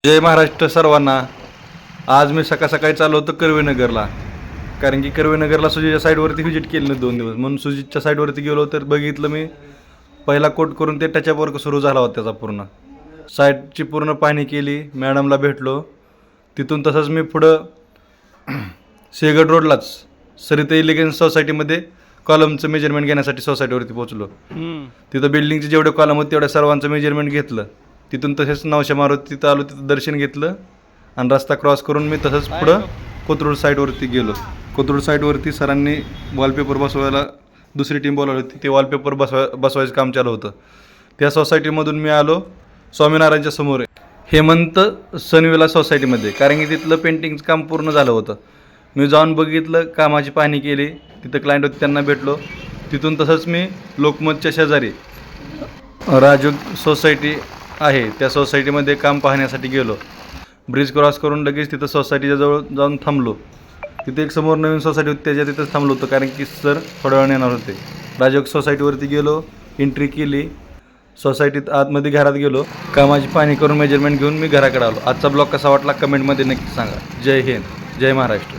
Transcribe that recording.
जय महाराष्ट्र सर्वांना. आज मी सकाळी चाललो होतो कर्वेनगरला, कारण की कर्वेनगरला सुजितच्या साईडवरती व्हिजिट केली नाही 2 दिवस, म्हणून सुजितच्या साईडवरती गेलो तर बघितलं मी पहिला कोट करून ते टचअप वर्क सुरू झाला होता त्याचा पूर्ण. साईडची पूर्ण पाहणी केली, मॅडमला भेटलो. तिथून तसंच मी पुढं शेगड रोडलाच सरिता इलेगन्स सोसायटीमध्ये कॉलमचं मेजरमेंट घेण्यासाठी सोसायटीवरती पोहोचलो. तिथं बिल्डिंगचे जेवढे कॉलम होते तेवढ्या सर्वांचं मेजरमेंट घेतलं. तिथून तसेच नवशा मारुती तिथं आलो, तिथं दर्शन घेतलं आणि रस्ता क्रॉस करून मी तसंच पुढं कोथरूड साईडवरती गेलो. कोथरूड साईडवरती सरांनी वॉलपेपर बसवायला दुसरी टीम बोलावली होती, ते वॉलपेपर बसवायचं काम चालू होतं. त्या सोसायटीमधून मी आलो स्वामीनारायणच्या समोर हेमंत सनविला सोसायटीमध्ये, कारण की तिथलं पेंटिंगचं काम पूर्ण झालं होतं. मी जाऊन बघितलं, कामाची पाहणी केली. तिथं क्लायंट होते त्यांना भेटलो. तिथून तसंच मी लोकमतच्या शेजारी राजू सोसायटी आहे त्या सोसायटीमध्ये काम पाहण्यासाठी गेलो. ब्रिज क्रॉस करून लगेच तिथं सोसायटीच्या जवळ जाऊन थांबलो. तिथे एक समोर नवीन सोसायटी होती, त्याच्या तिथंच थांबलो होतो, कारण की सर थोड्या वेळाने येणार होते. राजू सोसायटीवरती गेलो, एंट्री केली, सोसायटीत आतमध्ये घरात गेलो, कामाची पाहणी करून मेजरमेंट घेऊन मी घराकडे आलो. आजचा ब्लॉग कसा वाटला कमेंटमध्ये नक्की सांगा. जय हिंद, जय महाराष्ट्र.